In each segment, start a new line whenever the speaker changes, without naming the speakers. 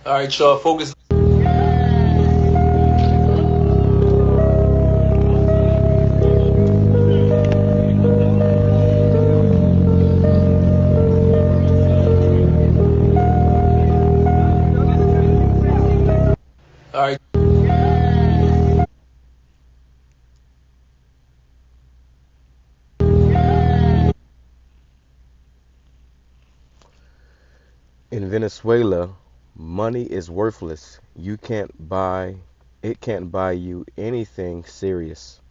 All right, y'all, focus. All right.
In Venezuela, money is worthless. It can't buy you anything serious.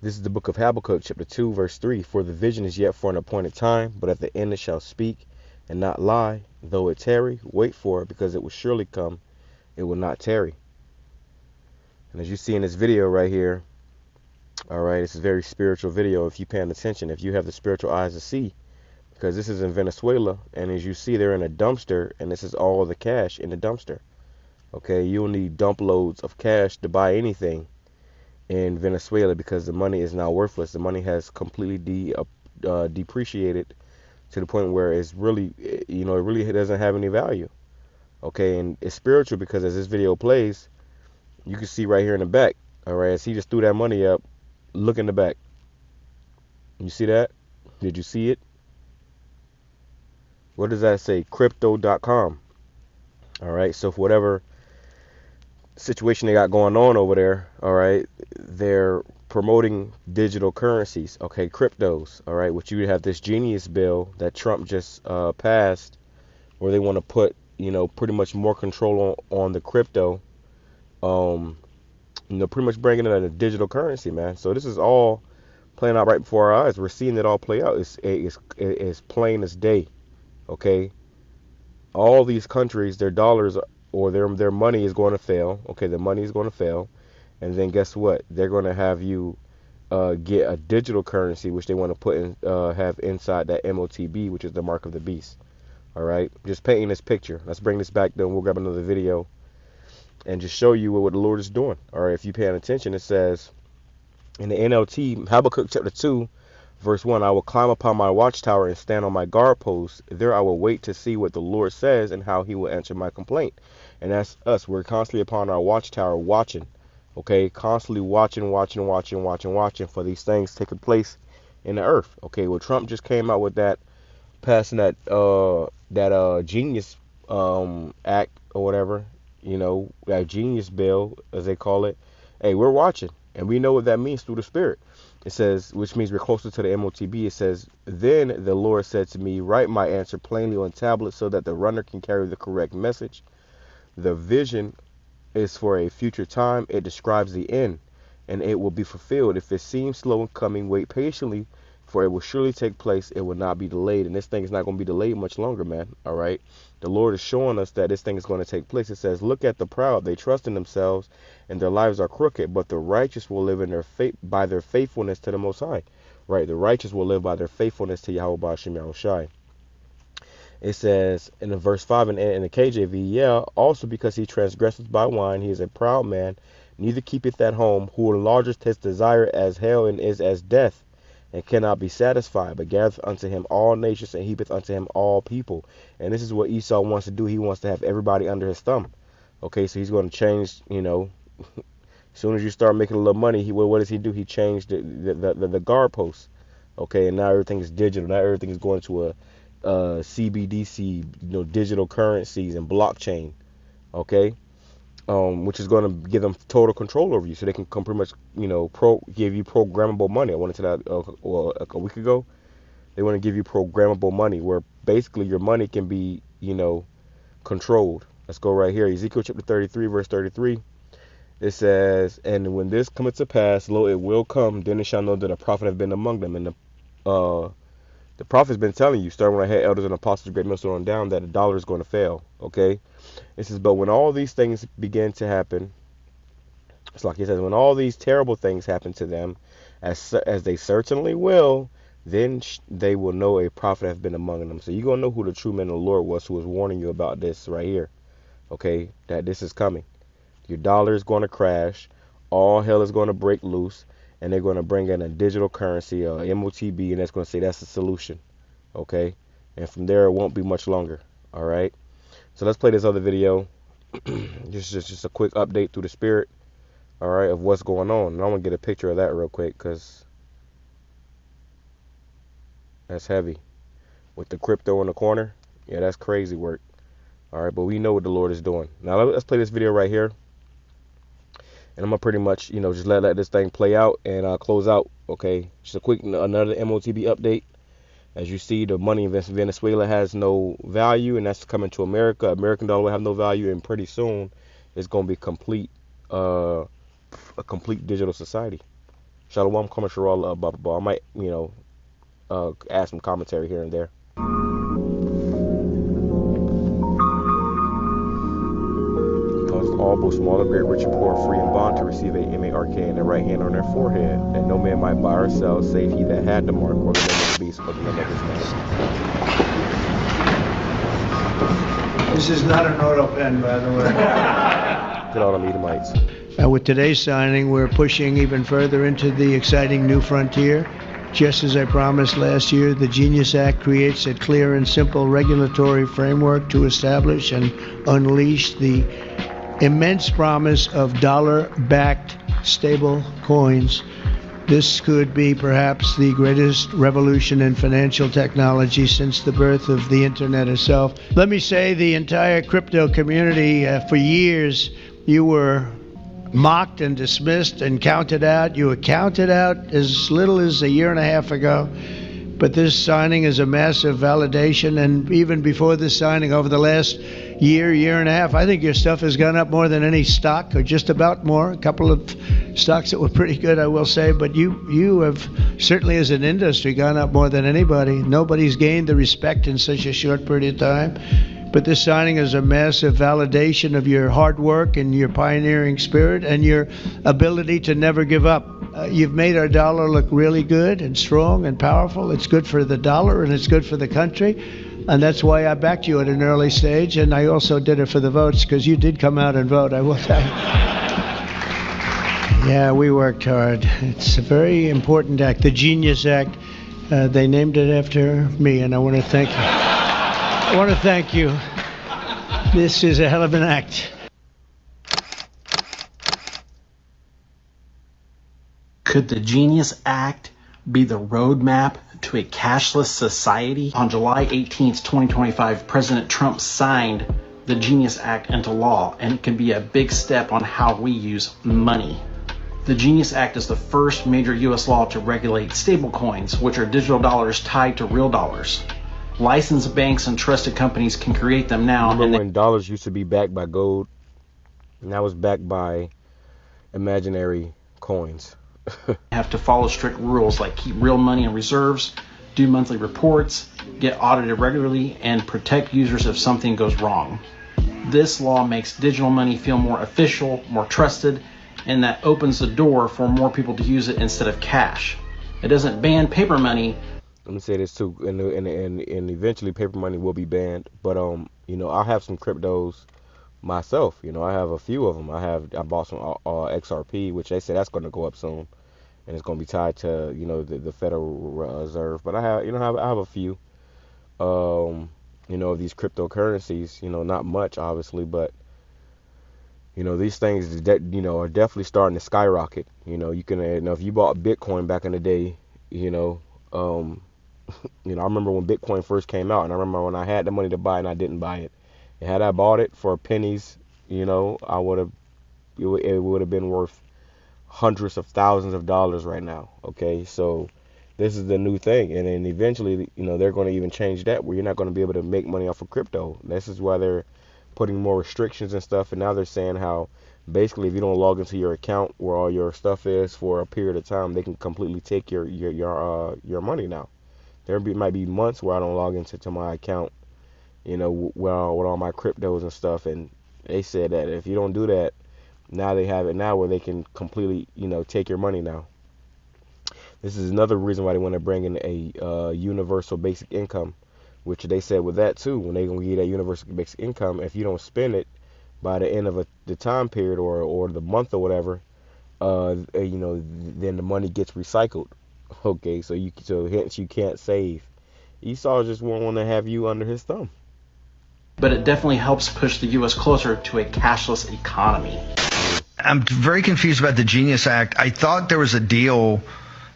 This is the book of Habakkuk, chapter 2, verse 3. For the vision is yet for an appointed time, but at the end it shall speak and not lie. Though it tarry, wait for it, because it will surely come. It will not tarry. And as you see in this video right here, all right, this is a very spiritual video if you're paying attention, if you have the spiritual eyes to see, because this is in Venezuela, and as you see, they're in a dumpster, and this is all the cash in the dumpster. Okay, you'll need dump loads of cash to buy anything in Venezuela because the money is now worthless. The money has completely depreciated to the point where it's really, it really doesn't have any value. Okay, and it's spiritual because as this video plays, you can see right here in the back, all right, as he just threw that money up, look in the back. You see that? Did you see it? What does that say? Crypto.com. All right, so for whatever situation they got going on over there, all right, they're promoting digital currencies, okay, cryptos, all right, which you have this genius bill that Trump just passed where they want to put, pretty much more control on the crypto, pretty much bringing in a digital currency, man. So this is all playing out right before our eyes. We're seeing it all play out. It's plain as day, okay. All these countries, their dollars or their money is going to fail. Okay, the money is going to fail, and then guess what? They're going to have you get a digital currency, which they want to put in, have inside that MOTB, which is the mark of the beast. All right, just painting this picture. Let's bring this back. Then we'll grab another video and just show you what the Lord is doing. All right, if you're paying attention, it says in the NLT, Habakkuk chapter 2, verse 1, I will climb upon my watchtower and stand on my guard post. There I will wait to see what the Lord says and how he will answer my complaint. And that's us. We're constantly upon our watchtower watching. Okay, constantly watching for these things taking place in the earth. Okay, well, Trump just came out with that, passing that genius act or whatever, that genius bill, as they call it. Hey, we're watching, and we know what that means through the Spirit. It says, which means we're closer to the MOTB. It says, then the Lord said to me, write my answer plainly on tablets so that the runner can carry the correct message. The vision is for a future time. It describes the end, and it will be fulfilled. If it seems slow in coming, wait patiently, for it will surely take place. It will not be delayed. And this thing is not going to be delayed much longer, man. All right. The Lord is showing us that this thing is going to take place. It says, look at the proud. They trust in themselves, and their lives are crooked, but the righteous will live in their by their faithfulness to the Most High. Right. The righteous will live by their faithfulness to Yahweh BAHASHAM YAHAWASHI. It says in the verse 5 in the KJV, yeah, also because he transgresseth by wine, he is a proud man, neither keepeth at home, who enlargeth his desire as hell and is as death, and cannot be satisfied, but gathereth unto him all nations and heapeth unto him all people. And this is what Esau wants to do. He wants to have everybody under his thumb. Okay, so he's going to change, as soon as you start making a little money, what does he do? He changed the guard posts. Okay, and now everything is digital. Now everything is going to a CBDC, digital currencies and blockchain, okay, which is going to give them total control over you, so they can come pretty much, give you programmable money. I went into that a week ago. They want to give you programmable money, where basically your money can be, controlled. Let's go right here, Ezekiel chapter 33, verse 33. It says, and when this cometh to pass, lo, it will come, then it shall know that a prophet have been among them. And the prophet's been telling you, starting when I had elders and apostles of Great Millstone on down, that the dollar is going to fail. Okay? It says, but when all these things begin to happen, it's like he says, when all these terrible things happen to them, as they certainly will, then they will know a prophet has been among them. So you're going to know who the true man of the Lord was, who was warning you about this right here. Okay? That this is coming. Your dollar is going to crash. All hell is going to break loose. And they're going to bring in a digital currency, MOTB, and that's going to say that's the solution. Okay? and from there it won't be much longer. All right. So let's play this other video. just a quick update through the spirit. All right, of what's going on. And I want to get a picture of that real quick because that's heavy. With the crypto in the corner, yeah, that's crazy work. All right, but we know what the Lord is doing. Now let's play this video right here, and I'm gonna pretty much, just let this thing play out and close out. Okay, just a quick another MOTB update. As you see, the money in Venezuela has no value, and that's coming to America. American dollar will have no value, and pretty soon it's gonna be a complete digital society. Shalom, Kamashara, blah blah blah. I might, add some commentary here and there. All both small and great, rich and poor, free and bond, to receive a MARK in their right hand on their forehead, that no man might buy or sell, save he that had the mark, or the name of the beast, or the name of his name.
This is not an auto pen, by the way.
Get all the Edomites.
With today's signing, we're pushing even further into the exciting new frontier. Just as I promised last year, the Genius Act creates a clear and simple regulatory framework to establish and unleash the immense promise of dollar-backed stable coins. This could be perhaps the greatest revolution in financial technology since the birth of the internet itself. Let me say, the entire crypto community, for years, you were mocked and dismissed and counted out. You were counted out as little as a year and a half ago. But this signing is a massive validation, and even before this signing, over the last year and a half, I think your stuff has gone up more than any stock, or just about more. A couple of stocks that were pretty good, I will say, but you have certainly, as an industry, gone up more than anybody. Nobody's gained the respect in such a short period of time. But this signing is a massive validation of your hard work and your pioneering spirit and your ability to never give up. You've made our dollar look really good and strong and powerful. It's good for the dollar and it's good for the country. And that's why I backed you at an early stage. And I also did it for the votes, because you did come out and vote, I will tell you. Yeah, we worked hard. It's a very important act, the Genius Act. They named it after me, and I want to thank you. I want to thank you. This is a hell of an act.
Could the Genius Act be the roadmap to a cashless society? On July 18th, 2025, President Trump signed the Genius Act into law, and it can be a big step on how we use money. The Genius Act is the first major U.S. law to regulate stablecoins, which are digital dollars tied to real dollars. Licensed banks and trusted companies can create them now.
Remember when dollars used to be backed by gold? Now it's backed by imaginary coins.
Have to follow strict rules like keep real money in reserves, do monthly reports, get audited regularly, and protect users if something goes wrong. This law makes digital money feel more official, more trusted, and that opens the door for more people to use it instead of cash. It doesn't ban paper money.
Let me say this too, and eventually paper money will be banned. But I have some cryptos myself. I have a few of them. I bought some XRP, which they say that's going to go up soon, and it's going to be tied to the Federal Reserve. But I have a few of these cryptocurrencies. Not much obviously, but these things that are definitely starting to skyrocket. You can if you bought Bitcoin back in the day, I remember when Bitcoin first came out, and I remember when I had the money to buy it and I didn't buy it. And had I bought it for pennies, it would have been worth hundreds of thousands of dollars right now. Okay, so this is the new thing, and then eventually, they're going to even change that, where you're not going to be able to make money off of crypto. This is why they're putting more restrictions and stuff, and now they're saying how basically if you don't log into your account where all your stuff is for a period of time, they can completely take your money now. There might be months where I don't log into my account, with all my cryptos and stuff, and they said that if you don't do that, now they have it now where they can completely, take your money now. This is another reason why they want to bring in a universal basic income, which they said with that too, when they're going to give that universal basic income, if you don't spend it by the end of the time period or the month or whatever, then the money gets recycled. Okay, so hence you can't save. Esau just won't want to have you under his thumb.
But it definitely helps push the U.S. closer to a cashless economy.
I'm very confused about the Genius Act. I thought there was a deal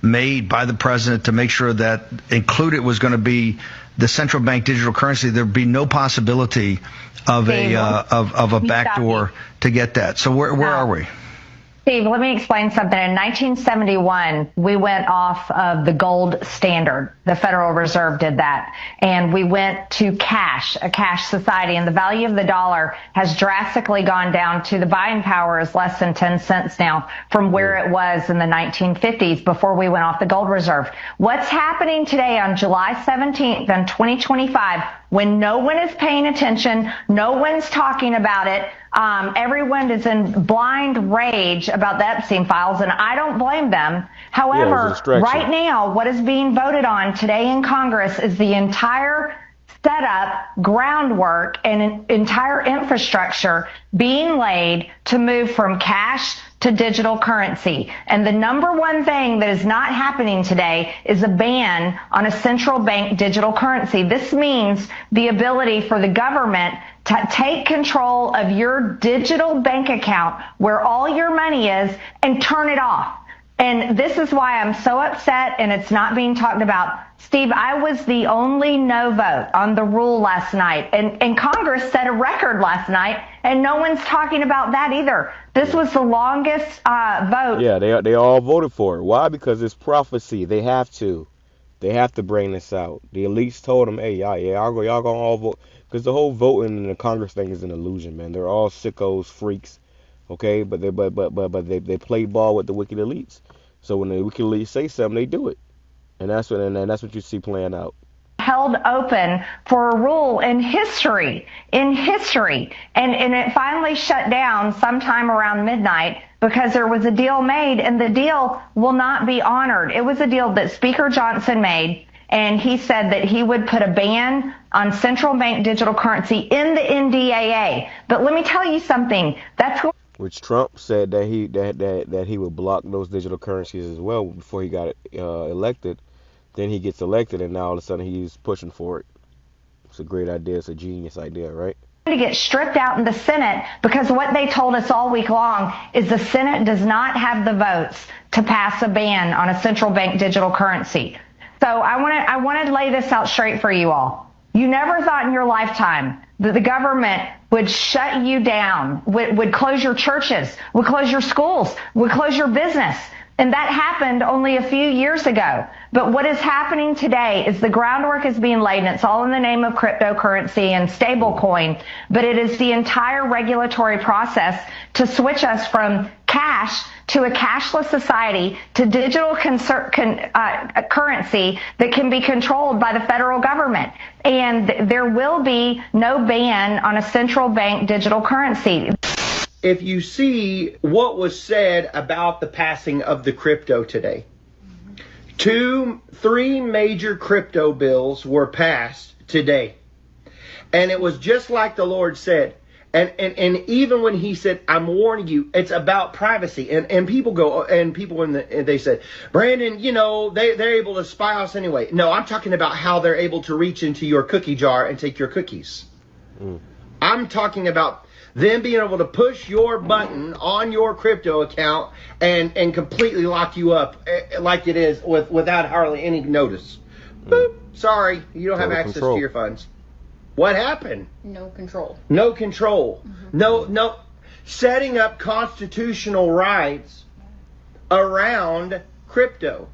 made by the president to make sure that included was going to be the central bank digital currency. There'd be no possibility of a backdoor to get that. So where are we?
Steve, let me explain something. In 1971, we went off of the gold standard. The Federal Reserve did that. And we went to cash, a cash society. And the value of the dollar has drastically gone down to the buying power is less than 10 cents now from where it was in the 1950s before we went off the gold reserve. What's happening today on July 17th in 2025 when no one is paying attention, no one's talking about it, everyone is in blind rage about the Epstein files, and I don't blame them. However, right now, what is being voted on today in Congress is the entire setup, groundwork, and an entire infrastructure being laid to move from cash to digital currency. And the number one thing that is not happening today is a ban on a central bank digital currency. This means the ability for the government to take control of your digital bank account where all your money is and turn it off. And this is why I'm so upset and it's not being talked about. Steve, I was the only no vote on the rule last night. And Congress set a record last night, and no one's talking about that either. This was the longest vote.
Yeah, they all voted for it. Why? Because it's prophecy. They have to. They have to bring this out. The elites told them, hey, y'all gonna all vote. Because the whole voting in the Congress thing is an illusion, man. They're all sickos, freaks. Okay, but they play ball with the wicked elites. So when the wicked elites say something, they do it, and that's what you see playing out.
Held open for a rule in history, and it finally shut down sometime around midnight because there was a deal made, and the deal will not be honored. It was a deal that Speaker Johnson made, and he said that he would put a ban on central bank digital currency in the NDAA. But let me tell you something. That's what
which Trump said that he would block those digital currencies as well before he got elected. Then he gets elected, and now all of a sudden he's pushing for it. It's a great idea. It's a genius idea, right?
To get stripped out in the Senate because what they told us all week long is the Senate does not have the votes to pass a ban on a central bank digital currency. So I want to lay this out straight for you all. You never thought in your lifetime that the government would shut you down, would close your churches, would close your schools, would close your business. And that happened only a few years ago. But what is happening today is the groundwork is being laid, and it's all in the name of cryptocurrency and stablecoin. But it is the entire regulatory process to switch us from cash to a cashless society to digital currency that can be controlled by the federal government. And there will be no ban on a central bank digital currency.
If you see what was said about the passing of the crypto today, 3 major crypto bills were passed today. And it was just like the Lord said. And even when he said, I'm warning you, it's about privacy. And people go, and people and they said, Brandon, you know, they're able to spy us anyway. No, I'm talking about how they're able to reach into your cookie jar and take your cookies. I'm talking about them being able to push your button on your crypto account and completely lock you up like it is without hardly any notice. Boop, sorry, you don't have access to your funds. What happened?
No control.
No control. No setting up constitutional rights around crypto.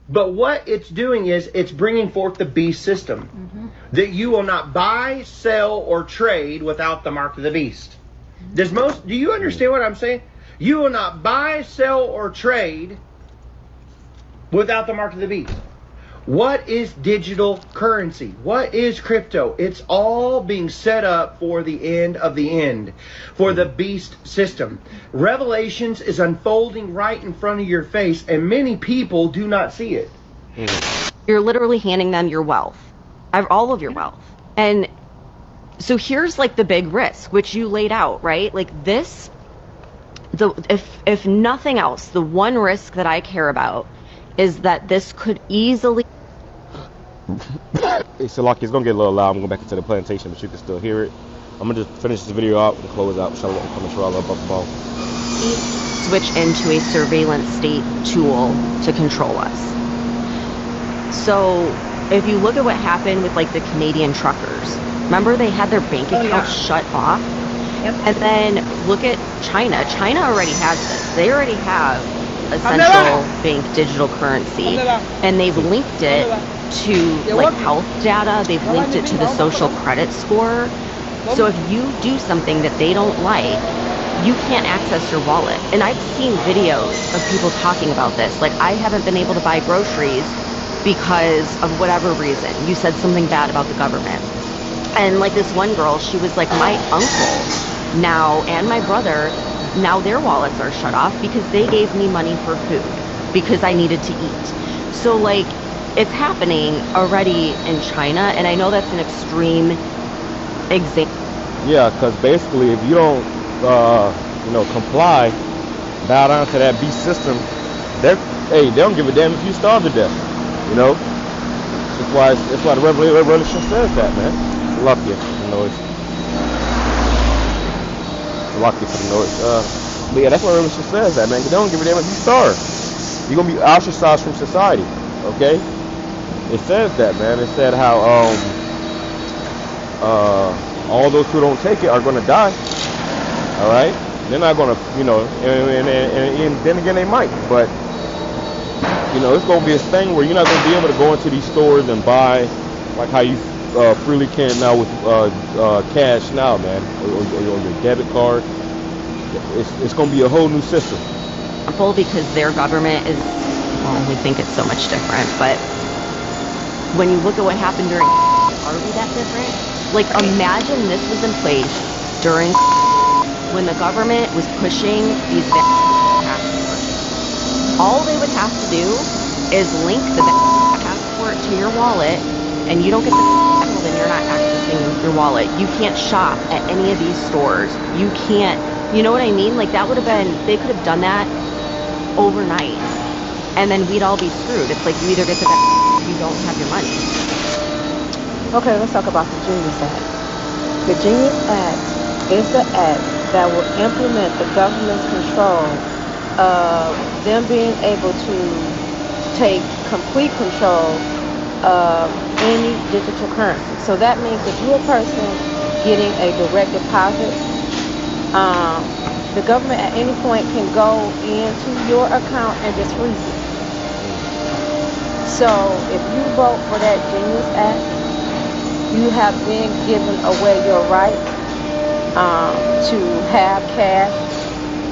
But what it's doing is it's bringing forth the beast system. That you will not buy, sell, or trade without the mark of the beast. Do you understand what I'm saying? You will not buy, sell, or trade without the mark of the beast. What is digital currency? What is crypto? It's all being set up for the end of the end, for the beast system. Revelations is unfolding right in front of your face, and many people do not see it.
You're literally handing them your wealth, all of your wealth. And so here's like the big risk, which you laid out, right? Like this, if nothing else, the one risk that I care about is that this could easily
It's like it's gonna get a little loud. I'm going back into the plantation, but you can still hear it. I'm gonna just finish this video out and close out.
Switch into a surveillance state tool to control us. So if you look at what happened with like the Canadian truckers, remember they had their bank accounts shut off?
Yep.
And then look at China. China already has this. They already have a central bank digital currency, and they've linked it to like health data. They've linked it to the social credit score. So if you do something that they don't like, you can't access your wallet. And I've seen videos of people talking about this. Like, I haven't been able to buy groceries because of whatever reason. You said something bad about the government. And like this one girl, she was like, my uncle now and my brother, now their wallets are shut off because they gave me money for food because I needed to eat. So like, it's happening already in China, and I know that's an extreme example.
Yeah, because basically, if you don't, comply, bow down to that beast system, they don't give a damn if you starve to death. You know, that's why the revolution says that, man. Lucky for the noise. Lucky for the noise. But yeah, that's why the revolution says that, man. They don't give a damn if you starve. You're gonna be ostracized from society. Okay? It says that, man. It said how all those who don't take it are gonna die. All right? They're not gonna, and then again they might, but it's gonna be a thing where you're not gonna be able to go into these stores and buy like how you freely can now with cash now, man, or your debit card. It's gonna be a whole new system.
Because their government is, well, we think it's so much different, but when you look at what happened during, are we that different? Like, imagine this was in place during when the government was pushing these passports. All they would have to do is link the passport to your wallet, and you don't get the well, then you're not accessing your wallet. You can't shop at any of these stores. You can't, you know what I mean? Like, that would have been, they could have done that overnight, and then we'd all be screwed. It's like you either get the or you don't have your money.
Okay, let's talk about the Genius Act. The Genius Act is the act that will implement the government's control of them being able to take complete control of any digital currency. So that means if you're a person getting a direct deposit, the government at any point can go into your account and just freeze it. So if you vote for that Genius Act, you have been given away your right to have cash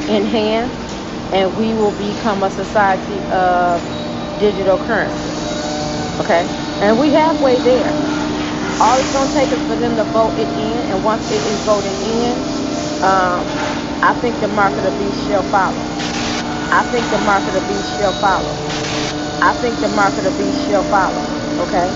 in hand, and we will become a society of digital currency. Okay? And we halfway there. All it's going to take is for them to vote it in, and once it is voted in, I think the mark of the beast shall follow. I think the mark of the beast shall follow. I think the mark of the beast shall follow. Okay?